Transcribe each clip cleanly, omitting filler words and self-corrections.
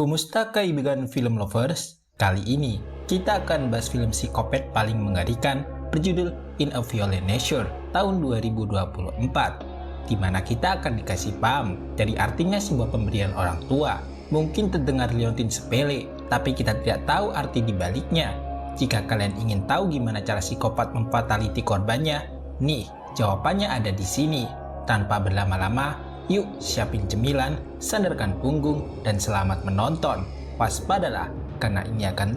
Kumusta kaibigan film lovers? Kali ini kita akan bahas film psikopat paling mengerikan berjudul In a Violent Nature tahun 2024, di mana kita akan dikasih paham dari artinya sebuah pemberian orang tua. Mungkin terdengar liontin sepele, tapi kita tidak tahu arti di baliknya. Jika kalian ingin tahu gimana cara psikopat memfataliti korbannya, nih jawabannya ada di sini. Tanpa berlama-lama, yuk siapin cemilan, sandarkan punggung, dan selamat menonton. Waspadalah, karena ini akan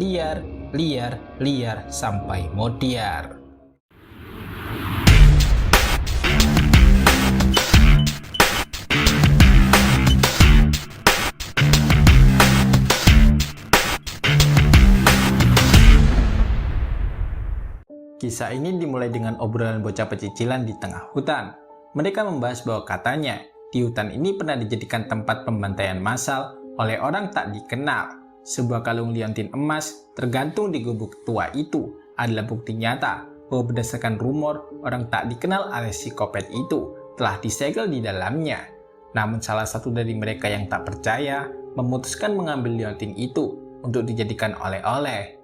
liar sampai modiar. Kisah ini dimulai dengan obrolan bocah pecicilan di tengah hutan. Mereka membahas bahwa katanya, di hutan ini pernah dijadikan tempat pembantaian massal oleh orang tak dikenal. Sebuah kalung liontin emas tergantung di gubuk tua itu adalah bukti nyata bahwa berdasarkan rumor, orang tak dikenal alias psikopat itu telah disegel di dalamnya. Namun salah satu dari mereka yang tak percaya memutuskan mengambil liontin itu untuk dijadikan oleh-oleh.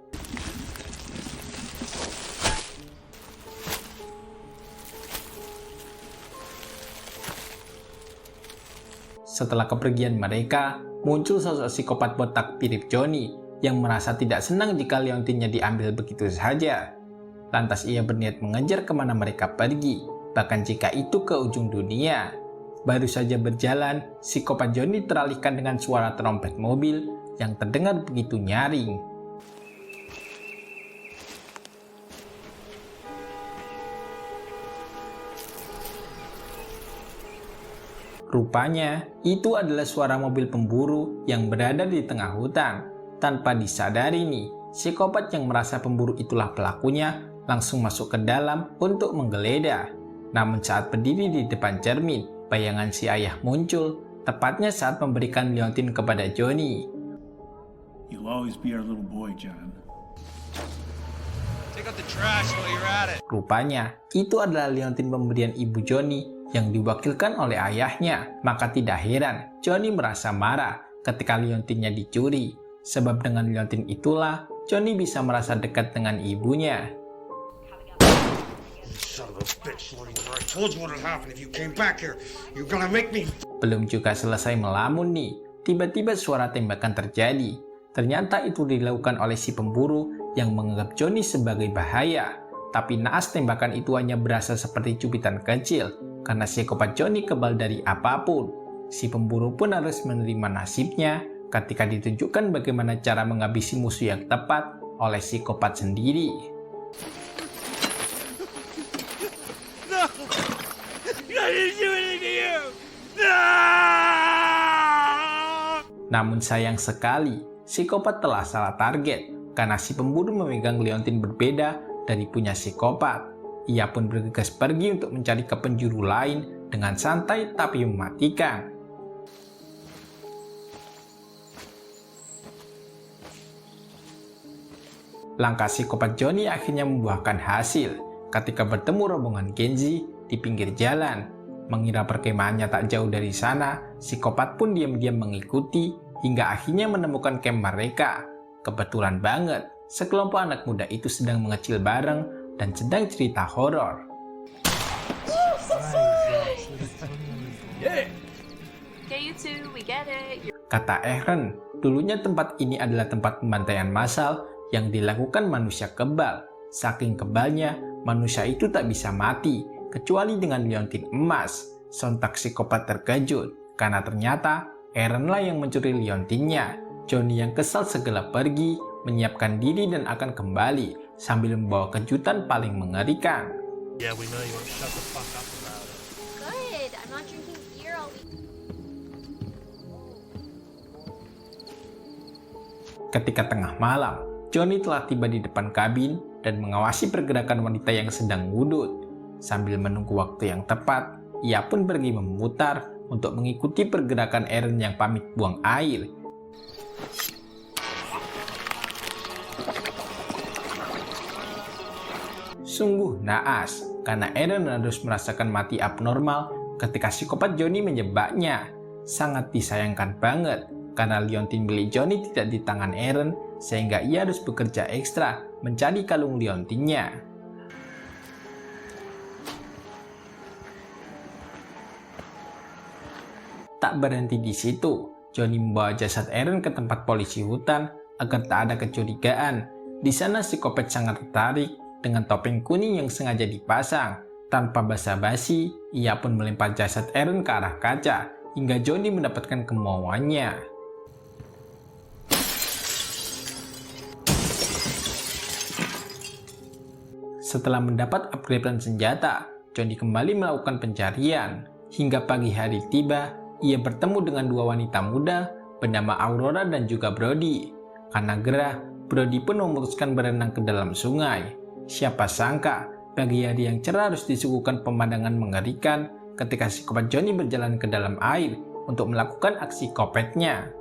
Setelah kepergian mereka, muncul sosok psikopat botak mirip Johnny yang merasa tidak senang jika liontinnya diambil begitu saja. Lantas ia berniat mengejar kemana mereka pergi, bahkan jika itu ke ujung dunia. Baru saja berjalan, psikopat Johnny teralihkan dengan suara trompet mobil yang terdengar begitu nyaring. Rupanya, itu adalah suara mobil pemburu yang berada di tengah hutan. Tanpa disadari nih, psikopat yang merasa pemburu itulah pelakunya langsung masuk ke dalam untuk menggeledah. Namun saat berdiri di depan cermin, bayangan si ayah muncul, tepatnya saat memberikan liontin kepada Johnny. You'll always be our little boy, John. Take out the trash while you're at it. Rupanya, itu adalah liontin pemberian ibu Johnny yang diwakilkan oleh ayahnya. Maka tidak heran Johnny merasa marah ketika liontinnya dicuri, sebab dengan liontin itulah Johnny bisa merasa dekat dengan ibunya. Belum juga selesai melamun nih, tiba-tiba suara tembakan terjadi. Ternyata itu dilakukan oleh si pemburu yang menganggap Johnny sebagai bahaya. Tapi naas tembakan itu hanya berasa seperti cubitan kecil, karena psikopat Johnny kebal dari apapun. Si pemburu pun harus menerima nasibnya ketika ditunjukkan bagaimana cara menghabisi musuh yang tepat oleh psikopat sendiri. No! I didn't do anything to you! No! Namun sayang sekali, psikopat telah salah target karena si pemburu memegang liontin berbeda dari punya psikopat. Ia pun bergegas pergi untuk mencari ke penjuru lain dengan santai tapi mematikan. Langkah psikopat Johnny akhirnya membuahkan hasil ketika bertemu rombongan Kenji di pinggir jalan. Mengira perkemahannya tak jauh dari sana, psikopat pun diam-diam mengikuti hingga akhirnya menemukan camp mereka. Kebetulan banget, sekelompok anak muda itu sedang mengecil bareng dan sedang cerita horor. Kata Eren, dulunya tempat ini adalah tempat pembantaian massal yang dilakukan manusia kebal. Saking kebalnya, manusia itu tak bisa mati, kecuali dengan liontin emas. Sontak psikopat terkejut, karena ternyata Erenlah yang mencuri liontinnya. Johnny yang kesal segera pergi, menyiapkan diri dan akan kembali sambil membawa kejutan paling mengerikan. Yeah, we know you won't shut the fuck up about it. Good. I'm not drinking beer all week. Ketika tengah malam, Johnny telah tiba di depan kabin dan mengawasi pergerakan wanita yang sedang wudhu. Sambil menunggu waktu yang tepat, ia pun pergi memutar untuk mengikuti pergerakan Eren yang pamit buang air. Sungguh naas, karena Eren harus merasakan mati abnormal ketika psikopat Johnny menjebaknya. Sangat disayangkan banget karena liontin milik Johnny tidak di tangan Aaron, sehingga ia harus bekerja ekstra mencari kalung liontinnya. Tak berhenti di situ, Johnny membawa jasad Aaron ke tempat polisi hutan agar tak ada kecurigaan. Di sana psikopat sangat tertarik dengan topeng kuning yang sengaja dipasang. Tanpa basa-basi, ia pun melempar jasad Aaron ke arah kaca hingga Johnny mendapatkan kemauannya. Setelah mendapat upgradean senjata, Johnny kembali melakukan pencarian. Hingga pagi hari tiba, ia bertemu dengan dua wanita muda bernama Aurora dan juga Brody. Karena gerah, Brody pun memutuskan berenang ke dalam sungai. Siapa sangka, pagi hari yang cerah harus disuguhkan pemandangan mengerikan ketika psikopat Johnny berjalan ke dalam air untuk melakukan aksi kopetnya.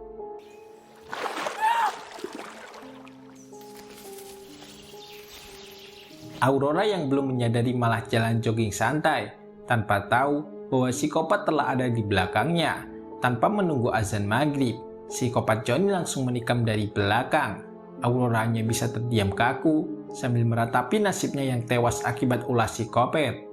Aurora yang belum menyadari malah jalan jogging santai, tanpa tahu bahwa psikopat telah ada di belakangnya. Tanpa menunggu azan maghrib, psikopat Johnny langsung menikam dari belakang. Aurora hanya bisa terdiam kaku sambil meratapi nasibnya yang tewas akibat ulah psikopat.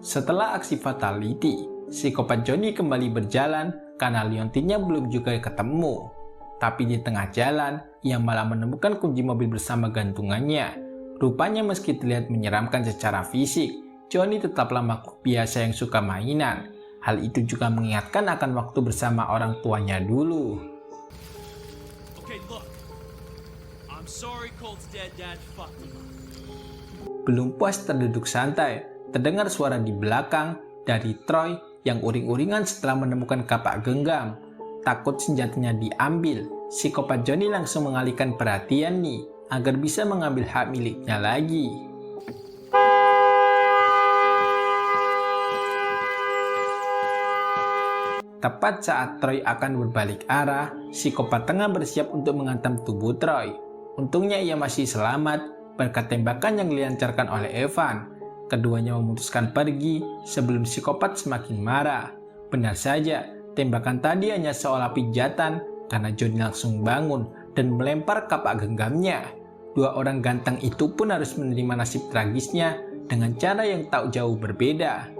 Setelah aksi fatality, psikopat Johnny kembali berjalan karena liontinnya belum juga ketemu. Tapi di tengah jalan, ia malah menemukan kunci mobil bersama gantungannya. Rupanya meski terlihat menyeramkan secara fisik, Johnny tetaplah makhluk biasa yang suka mainan. Hal itu juga mengingatkan akan waktu bersama orang tuanya dulu. Okay, look. I'm sorry Colt's dead dad fucked him up. Belum puas terduduk santai, terdengar suara di belakang dari Troy yang uring-uringan setelah menemukan kapak genggam. Takut senjatanya diambil, psikopat Johnny langsung mengalihkan perhatian nih agar bisa mengambil hak miliknya lagi. Tepat saat Troy akan berbalik arah, psikopat tengah bersiap untuk menghantam tubuh Troy. Untungnya ia masih selamat berkat tembakan yang dilancarkan oleh Evan. Keduanya memutuskan pergi sebelum psikopat semakin marah. Benar saja, tembakan tadi hanya seolah pijatan karena Johnny langsung bangun dan melempar kapak genggamnya. Dua orang ganteng itu pun harus menerima nasib tragisnya dengan cara yang tak jauh berbeda.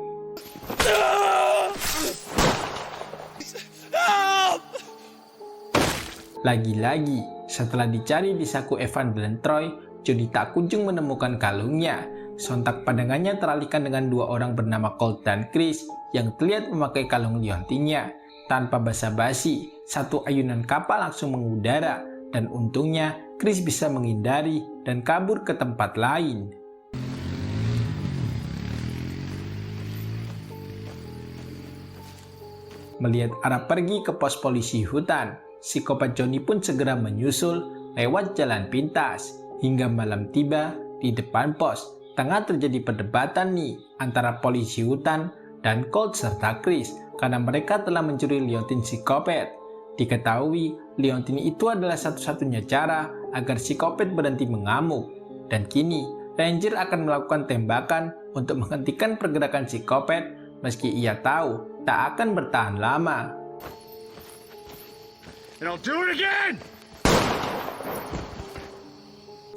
Lagi-lagi, setelah dicari di saku Evan dan Troy, Johnny tak kunjung menemukan kalungnya. Sontak pandangannya teralihkan dengan dua orang bernama Colt dan Chris yang terlihat memakai kalung liontinnya. Tanpa basa-basi, satu ayunan kapal langsung mengudara dan untungnya Chris bisa menghindari dan kabur ke tempat lain. Melihat arah pergi ke pos polisi hutan, psikopat Johnny pun segera menyusul lewat jalan pintas. Hingga malam tiba di depan pos, tengah terjadi perdebatan nih antara polisi hutan dan Colt serta Chris karena mereka telah mencuri liontin psikopat. Diketahui liontin itu adalah satu-satunya cara agar psikopat berhenti mengamuk. Dan kini Ranger akan melakukan tembakan untuk menghentikan pergerakan psikopat meski ia tahu tak akan bertahan lama. And I'll do it again!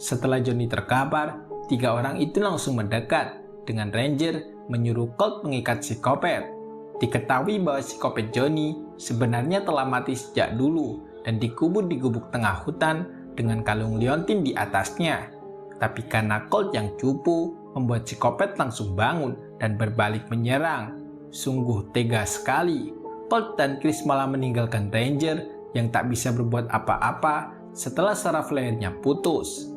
Setelah Johnny terkapar, tiga orang itu langsung mendekat dengan Ranger menyuruh Colt mengikat psikopat. Diketahui bahwa psikopat Johnny sebenarnya telah mati sejak dulu dan dikubur di gubuk tengah hutan dengan kalung liontin di atasnya. Tapi karena Colt yang cupu, membuat psikopat langsung bangun dan berbalik menyerang. Sungguh tega sekali. Colt dan Chris malah meninggalkan Ranger yang tak bisa berbuat apa-apa setelah saraf lehernya putus.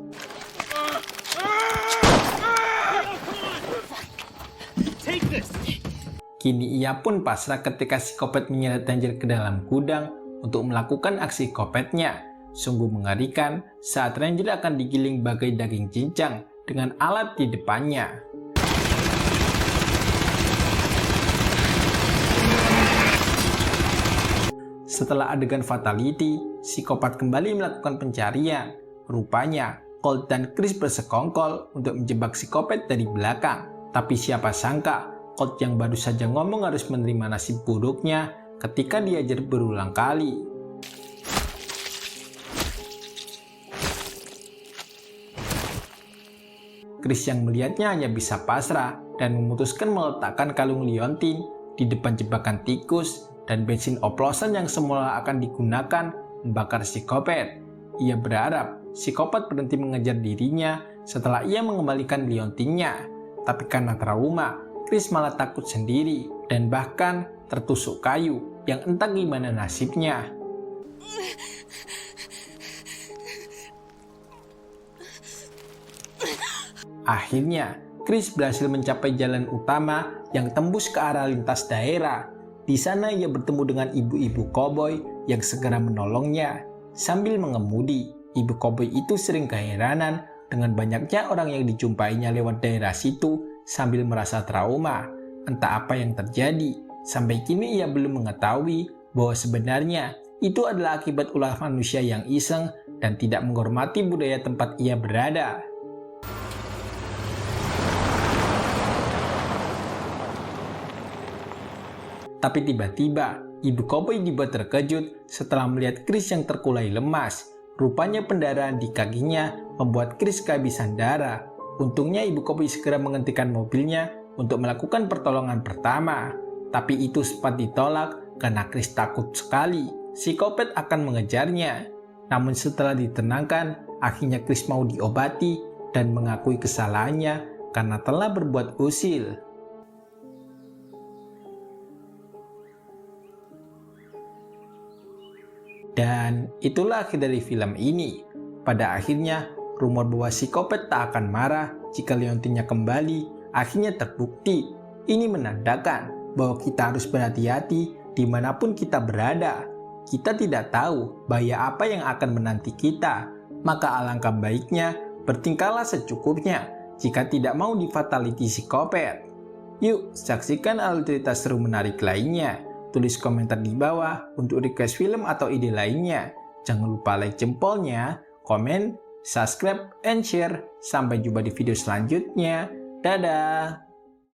Kini ia pun pasrah ketika psikopat menyeret Ranger ke dalam gudang untuk melakukan aksi kopetnya. Sungguh mengerikan saat Ranger akan digiling bagai daging cincang dengan alat di depannya. Setelah adegan fatality, psikopat kembali melakukan pencarian. Rupanya, Colt dan Chris bersekongkol untuk menjebak psikopat dari belakang. Tapi siapa sangka, Colt yang baru saja ngomong harus menerima nasib buruknya ketika diajar berulang kali. Chris yang melihatnya hanya bisa pasrah dan memutuskan meletakkan kalung liontin di depan jebakan tikus dan bensin oplosan yang semula akan digunakan membakar psikopat. Ia berharap psikopat berhenti mengejar dirinya setelah ia mengembalikan liontinnya. Tapi karena trauma, Chris malah takut sendiri dan bahkan tertusuk kayu yang entah gimana nasibnya. Akhirnya, Chris berhasil mencapai jalan utama yang tembus ke arah lintas daerah. Di sana ia bertemu dengan ibu-ibu koboi yang segera menolongnya. Sambil mengemudi, ibu koboi itu sering keheranan dengan banyaknya orang yang dijumpainya lewat daerah situ sambil merasa trauma. Entah apa yang terjadi, sampai kini ia belum mengetahui bahwa sebenarnya itu adalah akibat ulah manusia yang iseng dan tidak menghormati budaya tempat ia berada. Tapi tiba-tiba, ibu koboi dibuat terkejut setelah melihat Chris yang terkulai lemas. Rupanya pendarahan di kakinya membuat Chris kehabisan darah. Untungnya ibu koboi segera menghentikan mobilnya untuk melakukan pertolongan pertama. Tapi itu sempat ditolak karena Chris takut sekali psikopat akan mengejarnya. Namun setelah ditenangkan, akhirnya Chris mau diobati dan mengakui kesalahannya karena telah berbuat usil. Dan itulah akhir dari film ini. Pada akhirnya, rumor bahwa psikopat tak akan marah jika liontinnya kembali akhirnya terbukti. Ini menandakan bahwa kita harus berhati-hati dimanapun kita berada. Kita tidak tahu bahaya apa yang akan menanti kita. Maka alangkah baiknya bertingkahlah secukupnya jika tidak mau difataliti psikopat. Yuk, saksikan alur cerita seru menarik lainnya. Tulis komentar di bawah untuk request film atau ide lainnya. Jangan lupa like jempolnya, komen, subscribe, and share. Sampai jumpa di video selanjutnya. Dadah!